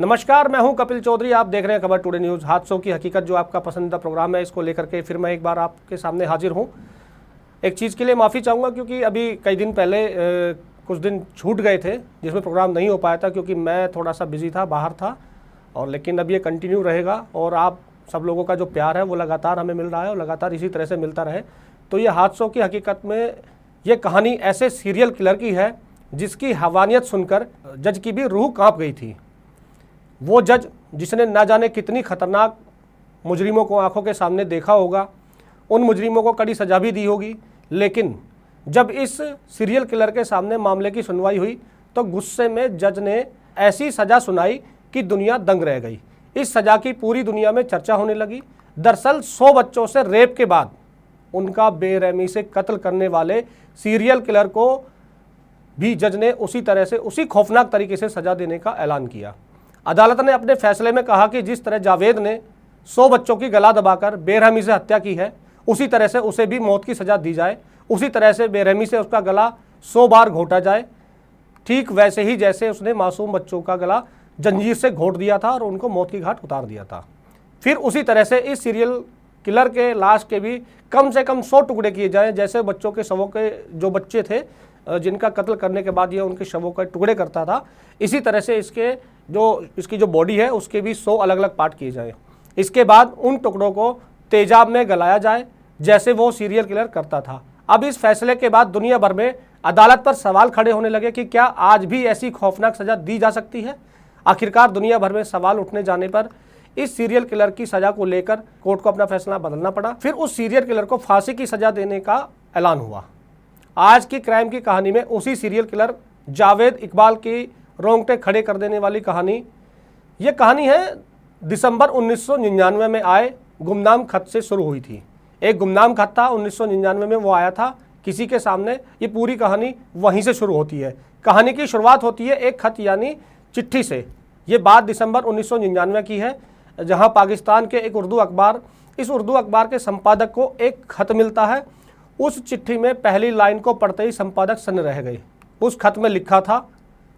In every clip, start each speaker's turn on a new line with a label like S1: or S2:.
S1: नमस्कार, मैं हूं कपिल चौधरी। आप देख रहे हैं खबर टुडे न्यूज़। हादसों की हकीकत जो आपका पसंदीदा प्रोग्राम है, इसको लेकर के फिर मैं एक बार आपके सामने हाजिर हूं। एक चीज़ के लिए माफ़ी चाहूँगा क्योंकि अभी कई दिन पहले कुछ दिन छूट गए थे जिसमें प्रोग्राम नहीं हो पाया था क्योंकि मैं थोड़ा सा बिजी था, बाहर था। और लेकिन अब ये कंटिन्यू रहेगा और आप सब लोगों का जो प्यार है वो लगातार हमें मिल रहा है और लगातार इसी तरह से मिलता रहे। तो ये हादसों की हकीकत में ये कहानी ऐसे सीरियल किलर की है जिसकी हवानियत सुनकर जज की भी रूह काँप गई थी। वो जज जिसने ना जाने कितनी खतरनाक मुजरिमों को आंखों के सामने देखा होगा, उन मुजरिमों को कड़ी सज़ा भी दी होगी, लेकिन जब इस सीरियल किलर के सामने मामले की सुनवाई हुई तो गुस्से में जज ने ऐसी सज़ा सुनाई कि दुनिया दंग रह गई। इस सज़ा की पूरी दुनिया में चर्चा होने लगी। दरअसल 100 बच्चों से रेप के बाद उनका बेरहमी से कत्ल करने वाले सीरियल किलर को भी जज ने उसी तरह से, उसी खौफनाक तरीके से सज़ा देने का ऐलान किया। अदालत ने अपने फैसले में कहा कि जिस तरह जावेद ने 100 बच्चों की गला दबाकर बेरहमी से हत्या की है, उसी तरह से उसे भी मौत की सज़ा दी जाए। उसी तरह से बेरहमी से उसका गला 100 बार घोटा जाए, ठीक वैसे ही जैसे उसने मासूम बच्चों का गला जंजीर से घोट दिया था और उनको मौत की घाट उतार दिया था। फिर उसी तरह से इस सीरियल किलर के लाश के भी कम से कम 100 टुकड़े किए जाएँ, जैसे बच्चों के शवों के जो बच्चे थे जिनका कत्ल करने के बाद ये उनके शवों के टुकड़े करता था, इसी तरह से इसकी जो बॉडी है उसके भी 100 अलग अलग पार्ट किए जाएँ। इसके बाद उन टुकड़ों को तेजाब में गलाया जाए जैसे वो सीरियल किलर करता था। अब इस फैसले के बाद दुनिया भर में अदालत पर सवाल खड़े होने लगे कि क्या आज भी ऐसी खौफनाक सज़ा दी जा सकती है। आखिरकार दुनिया भर में सवाल उठने जाने पर इस सीरियल किलर की सज़ा को लेकर कोर्ट को अपना फैसला बदलना पड़ा। फिर उस सीरियल किलर को फांसी की सज़ा देने का ऐलान हुआ। आज की क्राइम की कहानी में उसी सीरियल किलर जावेद इकबाल की रोंगटे खड़े कर देने वाली कहानी, ये कहानी है दिसंबर 1999 में आए गुमनाम खत से शुरू हुई थी। एक गुमनाम खत था 1999 में, वो आया था किसी के सामने। ये पूरी कहानी वहीं से शुरू होती है। कहानी की शुरुआत होती है एक खत यानी चिट्ठी से। ये बात दिसंबर 1999 की है, जहां पाकिस्तान के एक उर्दू अखबार, इस उर्दू अखबार के संपादक को एक खत मिलता है। उस चिट्ठी में पहली लाइन को पढ़ते ही संपादक सन्न रह गए। उस खत में लिखा था,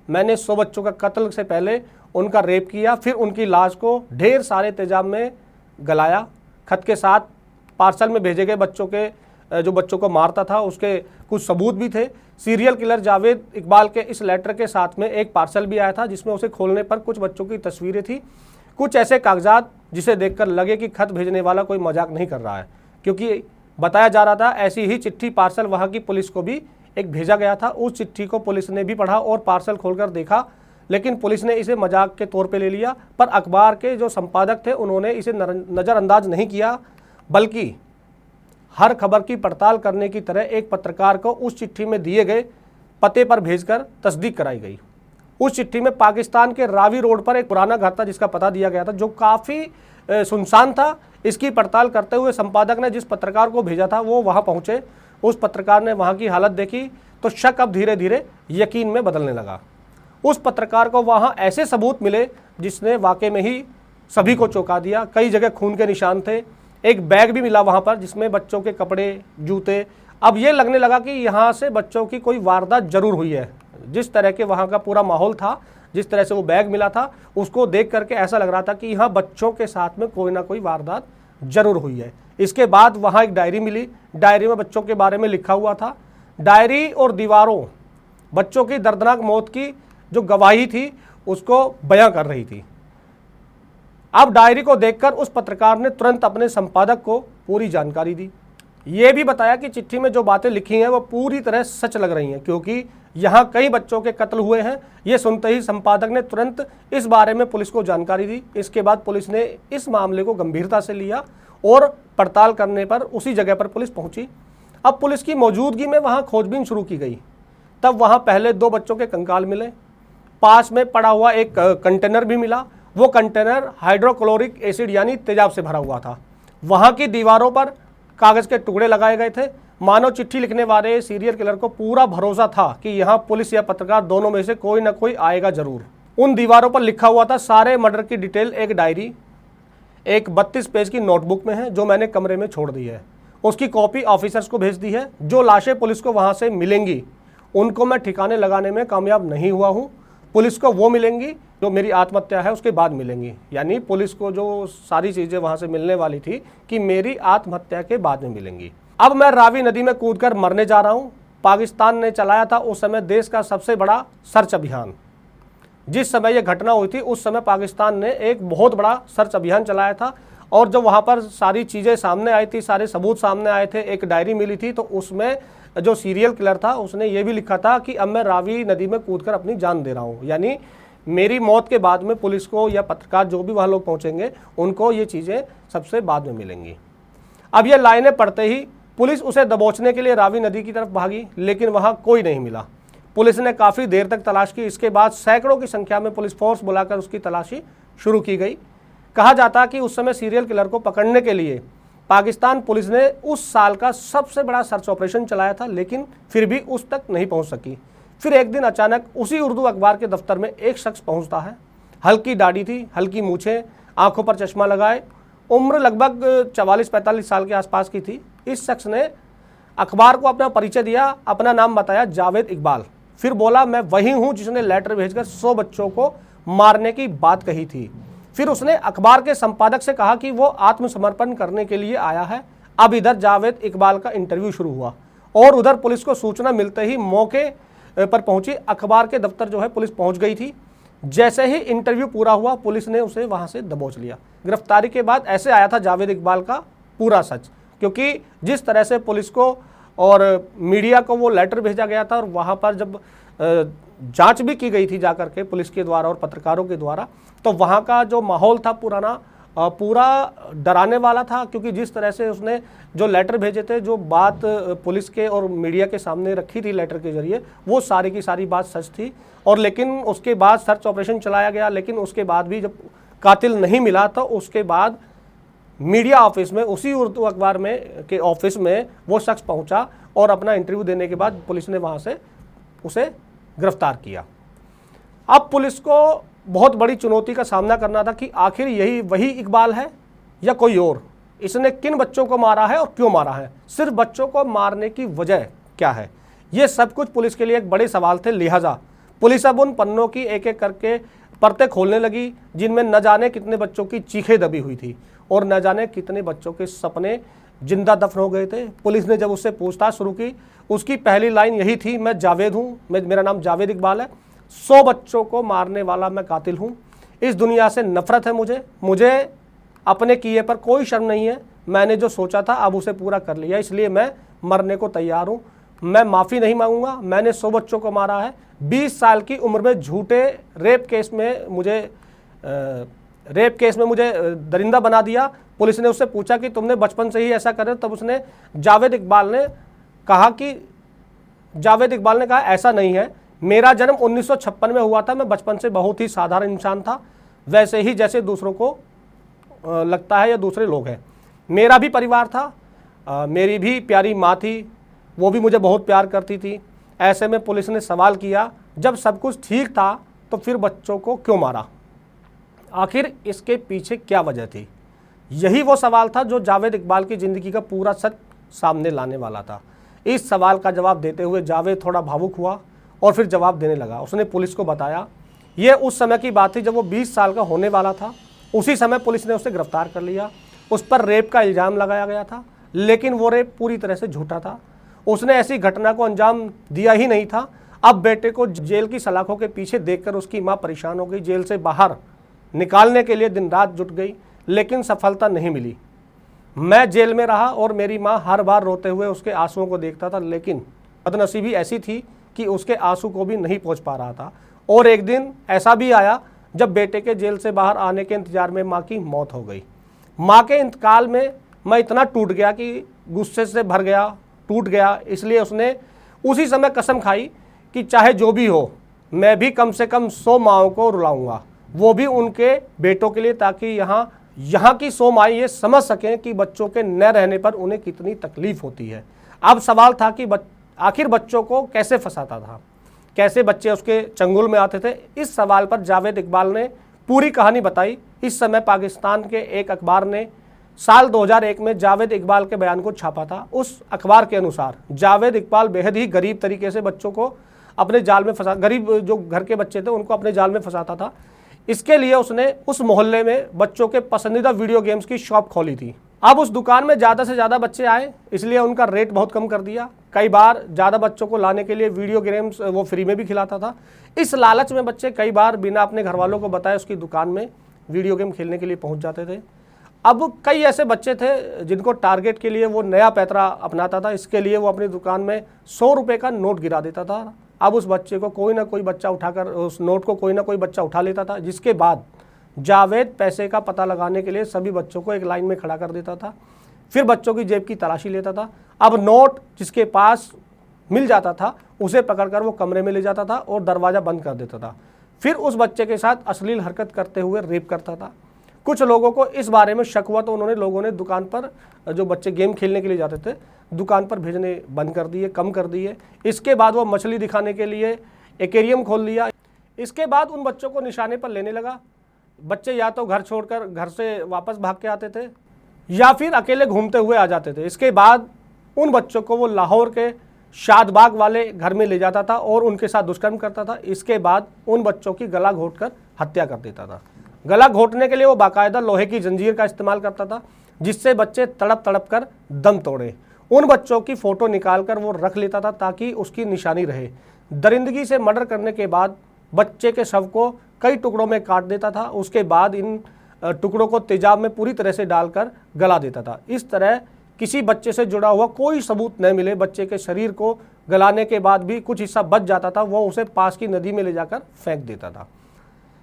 S1: मैंने 100 बच्चों का कत्ल से पहले उनका रेप किया, फिर उनकी लाश को ढेर सारे तेजाब में गलाया। खत के साथ पार्सल में भेजे गए जो बच्चों को मारता था उसके कुछ सबूत भी थे। सीरियल किलर जावेद इकबाल के इस लेटर के साथ में एक पार्सल भी आया था जिसमें उसे खोलने पर कुछ बच्चों की तस्वीरें थी, कुछ ऐसे कागजात जिसे देखकर लगे कि खत भेजने वाला कोई मजाक नहीं कर रहा है, क्योंकि बताया जा रहा था ऐसी ही चिट्ठी पार्सल वहाँ की पुलिस को भी एक भेजा गया था। उस चिट्ठी को पुलिस ने भी पढ़ा और पार्सल खोलकर देखा, लेकिन पुलिस ने इसे मजाक के तौर पे ले लिया। पर अखबार के जो संपादक थे उन्होंने इसे नज़रअंदाज नहीं किया, बल्कि हर खबर की पड़ताल करने की तरह एक पत्रकार को उस चिट्ठी में दिए गए पते पर भेजकर तस्दीक कराई गई। उस चिट्ठी में पाकिस्तान के रावी रोड पर एक पुराना घर था जिसका पता दिया गया था, जो काफ़ी सुनसान था। इसकी पड़ताल करते हुए संपादक ने जिस पत्रकार को भेजा था वो वहाँ पहुँचे। उस पत्रकार ने वहाँ की हालत देखी तो शक अब धीरे धीरे यकीन में बदलने लगा। उस पत्रकार को वहाँ ऐसे सबूत मिले जिसने वाकई में ही सभी को चौंका दिया। कई जगह खून के निशान थे। एक बैग भी मिला वहाँ पर जिसमें बच्चों के कपड़े, जूते। अब ये लगने लगा कि यहाँ से बच्चों की कोई वारदात जरूर हुई है। जिस तरह के वहाँ का पूरा माहौल था, जिस तरह से वो बैग मिला था, उसको देख करके ऐसा लग रहा था कि यहाँ बच्चों के साथ में कोई ना कोई वारदात जरूर हुई है। इसके बाद वहाँ एक डायरी मिली। डायरी में बच्चों के बारे में लिखा हुआ था। डायरी और दीवारों बच्चों की दर्दनाक मौत की जो गवाही थी उसको बयां कर रही थी। अब डायरी को देखकर उस पत्रकार ने तुरंत अपने संपादक को पूरी जानकारी दी। ये भी बताया कि चिट्ठी में जो बातें लिखी हैं वो पूरी तरह सच लग रही हैं, क्योंकि यहाँ कई बच्चों के कत्ल हुए हैं। ये सुनते ही संपादक ने तुरंत इस बारे में पुलिस को जानकारी दी। इसके बाद पुलिस ने इस मामले को गंभीरता से लिया और पड़ताल करने पर उसी जगह पर पुलिस पहुंची। अब पुलिस की मौजूदगी में वहाँ खोजबीन शुरू की गई। तब वहाँ पहले 2 बच्चों के कंकाल मिले। पास में पड़ा हुआ एक कंटेनर भी मिला। वो कंटेनर हाइड्रोक्लोरिक एसिड यानी तेजाब से भरा हुआ था। वहाँ की दीवारों पर कागज़ के टुकड़े लगाए गए थे। मानो चिट्ठी लिखने वाले सीरियल किलर को पूरा भरोसा था कि यहाँ पुलिस या पत्रकार दोनों में से कोई ना कोई आएगा जरूर। उन दीवारों पर लिखा हुआ था सारे मर्डर की डिटेल। एक डायरी एक 32 पेज की नोटबुक में है जो मैंने कमरे में छोड़ दी है। उसकी कॉपी ऑफिसर्स को भेज दी है। जो लाशें पुलिस को वहाँ से मिलेंगी उनको मैं ठिकाने लगाने में कामयाब नहीं हुआ हूँ। पुलिस को वो मिलेंगी जो मेरी आत्महत्या है उसके बाद मिलेंगी। यानी पुलिस को जो सारी चीज़ें वहाँ से मिलने वाली थी कि मेरी आत्महत्या के बाद में मिलेंगी। अब मैं रावी नदी में कूदकर मरने जा रहा हूँ। पाकिस्तान ने चलाया था उस समय देश का सबसे बड़ा सर्च अभियान। जिस समय यह घटना हुई थी उस समय पाकिस्तान ने एक बहुत बड़ा सर्च अभियान चलाया था, और जब वहाँ पर सारी चीज़ें सामने आई थी, सारे सबूत सामने आए थे, एक डायरी मिली थी, तो उसमें जो सीरियल किलर था उसने ये भी लिखा था कि अब मैं रावी नदी में कूदकर अपनी जान दे रहा हूँ। यानी मेरी मौत के बाद में पुलिस को या पत्रकार जो भी वहाँ लोग पहुँचेंगे उनको ये चीज़ें सबसे बाद में मिलेंगी। अब ये लाइनें पढ़ते ही पुलिस उसे दबोचने के लिए रावी नदी की तरफ भागी, लेकिन वहाँ कोई नहीं मिला। पुलिस ने काफ़ी देर तक तलाश की। इसके बाद सैकड़ों की संख्या में पुलिस फोर्स बुलाकर उसकी तलाशी शुरू की गई। कहा जाता कि उस समय सीरियल किलर को पकड़ने के लिए पाकिस्तान पुलिस ने उस साल का सबसे बड़ा सर्च ऑपरेशन चलाया था, लेकिन फिर भी उस तक नहीं पहुंच सकी। फिर एक दिन अचानक उसी उर्दू अखबार के दफ्तर में एक शख्स पहुंचता है। हल्की दाढ़ी थी, हल्की मूछें, आंखों पर चश्मा लगाए, उम्र लगभग 44-45 साल के आसपास की थी। इस शख्स ने अखबार को अपना परिचय दिया, अपना नाम बताया, जावेद इकबाल। फिर बोला, मैं वही हूँ जिसने लेटर भेजकर 100 बच्चों को मारने की बात कही थी। फिर उसने अखबार के संपादक से कहा कि वो आत्मसमर्पण करने के लिए आया है। अब इधर जावेद इकबाल का इंटरव्यू शुरू हुआ और उधर पुलिस को सूचना मिलते ही मौके पर पहुंची अखबार के दफ्तर जो है पुलिस पहुंच गई थी। जैसे ही इंटरव्यू पूरा हुआ पुलिस ने उसे वहां से दबोच लिया। गिरफ्तारी के बाद ऐसे आया था जावेद इकबाल का पूरा सच, क्योंकि जिस तरह से पुलिस को और मीडिया को वो लेटर भेजा गया था और वहाँ पर जब जांच भी की गई थी जाकर के पुलिस के द्वारा और पत्रकारों के द्वारा, तो वहाँ का जो माहौल था पूरा डराने वाला था। क्योंकि जिस तरह से उसने जो लेटर भेजे थे, जो बात पुलिस के और मीडिया के सामने रखी थी लेटर के जरिए, वो सारी की सारी बात सच थी। और लेकिन उसके बाद सर्च ऑपरेशन चलाया गया, लेकिन उसके बाद भी जब कातिल नहीं मिला तो उसके बाद मीडिया ऑफिस में, उसी उर्दू अखबार में के ऑफिस में वो शख्स पहुंचा और अपना इंटरव्यू देने के बाद पुलिस ने वहां से उसे गिरफ्तार किया। अब पुलिस को बहुत बड़ी चुनौती का सामना करना था कि आखिर यही वही इकबाल है या कोई और, इसने किन बच्चों को मारा है और क्यों मारा है, सिर्फ बच्चों को मारने की वजह क्या है, ये सब कुछ पुलिस के लिए एक बड़े सवाल थे। लिहाजा पुलिस अब उन पन्नों की एक एक करके परतें खोलने लगी जिनमें न जाने कितने बच्चों की चीखें दबी हुई थी और न जाने कितने बच्चों के सपने जिंदा दफन हो गए थे। पुलिस ने जब उससे पूछताछ शुरू की, उसकी पहली लाइन यही थी, मैं जावेद हूँ, मेरा नाम जावेद इकबाल है, 100 बच्चों को मारने वाला मैं कातिल हूँ। इस दुनिया से नफरत है मुझे अपने किए पर कोई शर्म नहीं है। मैंने जो सोचा था अब उसे पूरा कर लिया, इसलिए मैं मरने को तैयार हूँ। मैं माफ़ी नहीं मांगूंगा। मैंने 100 बच्चों को मारा है। 20 साल की उम्र में झूठे रेप केस में मुझे दरिंदा बना दिया। पुलिस ने उससे पूछा कि तुमने बचपन से ही ऐसा करे, तब उसने जावेद इकबाल ने कहा ऐसा नहीं है, मेरा जन्म 1956 में हुआ था। मैं बचपन से बहुत ही साधारण इंसान था, वैसे ही जैसे दूसरों को लगता है या दूसरे लोग हैं। मेरा भी परिवार था, मेरी भी प्यारी माँ थी, वो भी मुझे बहुत प्यार करती थी। ऐसे में पुलिस ने सवाल किया, जब सब कुछ ठीक था तो फिर बच्चों को क्यों मारा, आखिर इसके पीछे क्या वजह थी। यही वो सवाल था जो जावेद इकबाल की ज़िंदगी का पूरा सच सामने लाने वाला था। इस सवाल का जवाब देते हुए जावेद थोड़ा भावुक हुआ और फिर जवाब देने लगा। उसने पुलिस को बताया, ये उस समय की बात थी जब वो 20 साल का होने वाला था। उसी समय पुलिस ने उसे गिरफ्तार कर लिया। उस पर रेप का इल्ज़ाम लगाया गया था, लेकिन वो रेप पूरी तरह से झूठा था। उसने ऐसी घटना को अंजाम दिया ही नहीं था। अब बेटे को जेल की सलाखों के पीछे देखकर उसकी माँ परेशान हो गई, जेल से बाहर निकालने के लिए दिन रात जुट गई, लेकिन सफलता नहीं मिली। मैं जेल में रहा और मेरी माँ हर बार रोते हुए उसके आंसुओं को देखता था, लेकिन बदनसीबी ऐसी थी कि उसके आंसू को भी नहीं पहुँच पा रहा था। और एक दिन ऐसा भी आया जब बेटे के जेल से बाहर आने के इंतजार में माँ की मौत हो गई। माँ के इंतकाल में मैं इतना टूट गया कि गुस्से से भर गया, टूट गया। इसलिए उसने उसी समय कसम खाई कि चाहे जो भी हो मैं भी कम से कम 100 माँओं को रुलाऊंगा, वो भी उनके बेटों के लिए, ताकि यहाँ की 100 माएँ ये समझ सकें कि बच्चों के न रहने पर उन्हें कितनी तकलीफ होती है। अब सवाल था कि आखिर बच्चों को कैसे फंसाता था, कैसे बच्चे उसके चंगुल में आते थे। इस सवाल पर जावेद इकबाल ने पूरी कहानी बताई। इस समय पाकिस्तान के एक अखबार ने साल 2001 में जावेद इकबाल के बयान को छापा था। उस अखबार के अनुसार जावेद इकबाल बेहद ही गरीब तरीके से बच्चों को अपने जाल में फंसा, गरीब जो घर के बच्चे थे उनको अपने जाल में फंसाता था। इसके लिए उसने उस मोहल्ले में बच्चों के पसंदीदा वीडियो गेम्स की शॉप खोली थी। अब उस दुकान में ज़्यादा से ज़्यादा बच्चे आए, इसलिए उनका रेट बहुत कम कर दिया। कई बार ज़्यादा बच्चों को लाने के लिए वीडियो गेम्स वो फ्री में भी खिलाता था। इस लालच में बच्चे कई बार बिना अपने घर वालों को बताए उसकी दुकान में वीडियो गेम खेलने के लिए पहुंच जाते थे। अब कई ऐसे बच्चे थे जिनको टारगेट के लिए वो नया पैतरा अपनाता था। इसके लिए वो अपनी दुकान में 100 रुपये का नोट गिरा देता था। अब उस बच्चे को कोई ना कोई बच्चा उठाकर उस नोट को कोई ना कोई बच्चा उठा लेता था, जिसके बाद जावेद पैसे का पता लगाने के लिए सभी बच्चों को एक लाइन में खड़ा कर देता था। फिर बच्चों की जेब की तलाशी लेता था। अब नोट जिसके पास मिल जाता था उसे पकड़कर वो कमरे में ले जाता था और दरवाज़ा बंद कर देता था। फिर उस बच्चे के साथ अश्लील हरकत करते हुए रेप करता था। कुछ लोगों को इस बारे में शक हुआ तो लोगों ने दुकान पर, जो बच्चे गेम खेलने के लिए जाते थे, दुकान पर भेजने बंद कर दिए, कम कर दिए। इसके बाद वो मछली दिखाने के लिए एक्वेरियम खोल लिया। इसके बाद उन बच्चों को निशाने पर लेने लगा। बच्चे या तो घर छोड़कर घर से वापस भाग के आते थे या फिर अकेले घूमते हुए आ जाते थे। इसके बाद उन बच्चों को वो लाहौर के शादबाग वाले घर में ले जाता था और उनके साथ दुष्कर्म करता था। इसके बाद उन बच्चों की गला घोंटकर हत्या कर देता था। गला घोंटने के लिए वो बाकायदा लोहे की जंजीर का इस्तेमाल करता था, जिससे बच्चे तड़प तड़प कर दम तोड़े। उन बच्चों की फ़ोटो निकालकर वो रख लेता था ताकि उसकी निशानी रहे। दरिंदगी से मर्डर करने के बाद बच्चे के शव को कई टुकड़ों में काट देता था। उसके बाद इन टुकड़ों को तेजाब में पूरी तरह से डालकर गला देता था। इस तरह किसी बच्चे से जुड़ा हुआ कोई सबूत न मिले, बच्चे के शरीर को गलाने के बाद भी कुछ हिस्सा बच जाता था, वो उसे पास की नदी में ले जाकर फेंक देता था।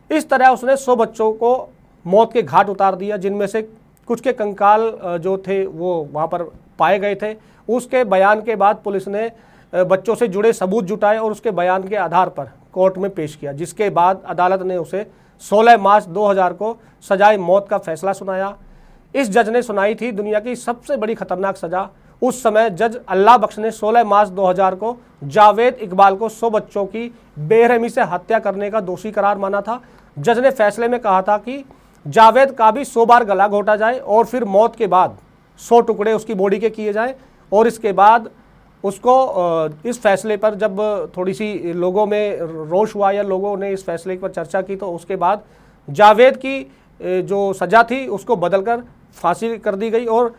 S1: इस तरह उसने 100 बच्चों को मौत के घाट उतार दिया, जिनमें से कुछ के कंकाल जो थे वो वहाँ पर पाए गए थे। उसके बयान के बाद पुलिस ने बच्चों से जुड़े सबूत जुटाए और उसके बयान के आधार पर कोर्ट में पेश किया, जिसके बाद अदालत ने उसे 16 मार्च 2000 को सजाए मौत का फैसला सुनाया। इस जज ने सुनाई थी दुनिया की सबसे बड़ी खतरनाक सज़ा। उस समय जज अल्लाह बख्श ने 16 मार्च 2000 को जावेद इकबाल को 100 बच्चों की बेरहमी से हत्या करने का दोषी करार माना था। जज ने फैसले में कहा था कि जावेद का भी 100 बार गला घोंटा जाए और फिर मौत के बाद 100 टुकड़े उसकी बॉडी के किए जाएं। और इसके बाद उसको इस फैसले पर जब थोड़ी सी लोगों में रोष हुआ या लोगों ने इस फैसले पर चर्चा की, तो उसके बाद जावेद की जो सज़ा थी उसको बदलकर फांसी कर दी गई। और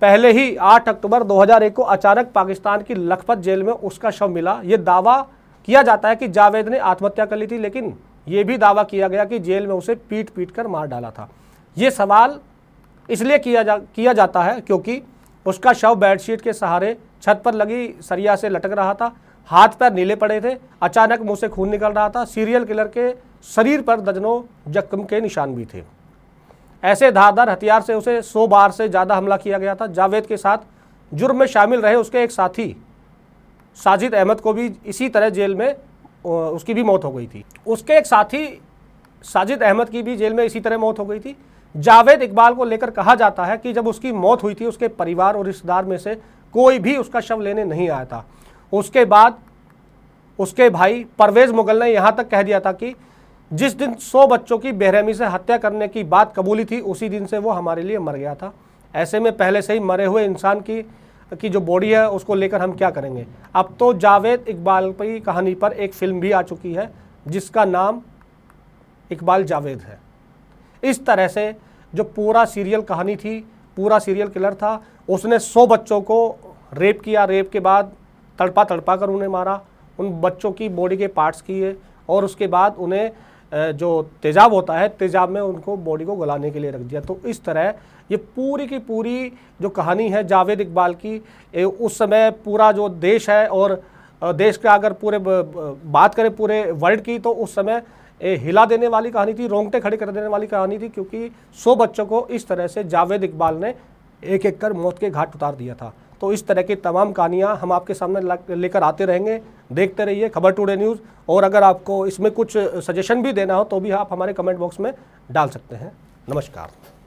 S1: पहले ही 8 अक्टूबर 2001 को अचानक पाकिस्तान की लखपत जेल में उसका शव मिला। ये दावा किया जाता है कि जावेद ने आत्महत्या कर ली थी, लेकिन ये भी दावा किया गया कि जेल में उसे पीट पीट कर मार डाला था। ये सवाल इसलिए किया जाता है क्योंकि उसका शव बेडशीट के सहारे छत पर लगी सरिया से लटक रहा था, हाथ पैर नीले पड़े थे, अचानक मुंह से खून निकल रहा था। सीरियल किलर के शरीर पर दर्जनों जख्म के निशान भी थे। ऐसे धारदार हथियार से उसे 100 बार से ज़्यादा हमला किया गया था। जावेद के साथ जुर्म में शामिल रहे उसके एक साथी साजिद अहमद को भी इसी तरह जेल में उसकी भी मौत हो गई थी। उसके एक साथी साजिद अहमद की भी जेल में इसी तरह मौत हो गई थी। जावेद इकबाल को लेकर कहा जाता है कि जब उसकी मौत हुई थी उसके परिवार और रिश्तेदार में से कोई भी उसका शव लेने नहीं आया था। उसके बाद उसके भाई परवेज़ मुगल ने यहाँ तक कह दिया था कि जिस दिन 100 बच्चों की बेरहमी से हत्या करने की बात कबूली थी उसी दिन से वो हमारे लिए मर गया था। ऐसे में पहले से ही मरे हुए इंसान की जो बॉडी है उसको लेकर हम क्या करेंगे। अब तो जावेद इकबाल की कहानी पर एक फिल्म भी आ चुकी है जिसका नाम इकबाल जावेद है। इस तरह से जो पूरा सीरियल कहानी थी, पूरा सीरियल किलर था, उसने 100 बच्चों को रेप किया। रेप के बाद तड़पा तड़पा कर उन्हें मारा, उन बच्चों की बॉडी के पार्ट्स किए और उसके बाद उन्हें जो तेजाब होता है तेजाब में उनको बॉडी को गलाने के लिए रख दिया। तो इस तरह ये पूरी की पूरी जो कहानी है जावेद इकबाल की, उस समय पूरा जो देश है और देश का अगर पूरे बात करें पूरे वर्ल्ड की, तो उस समय हिला देने वाली कहानी थी, रोंगटे खड़े कर देने वाली कहानी थी, क्योंकि 100 बच्चों को इस तरह से जावेद इकबाल ने एक एक कर मौत के घाट उतार दिया था। तो इस तरह की तमाम कहानियाँ हम आपके सामने लेकर आते रहेंगे। देखते रहिए खबर टुडे न्यूज़। और अगर आपको इसमें कुछ सजेशन भी देना हो तो भी आप हमारे कमेंट बॉक्स में डाल सकते हैं। नमस्कार।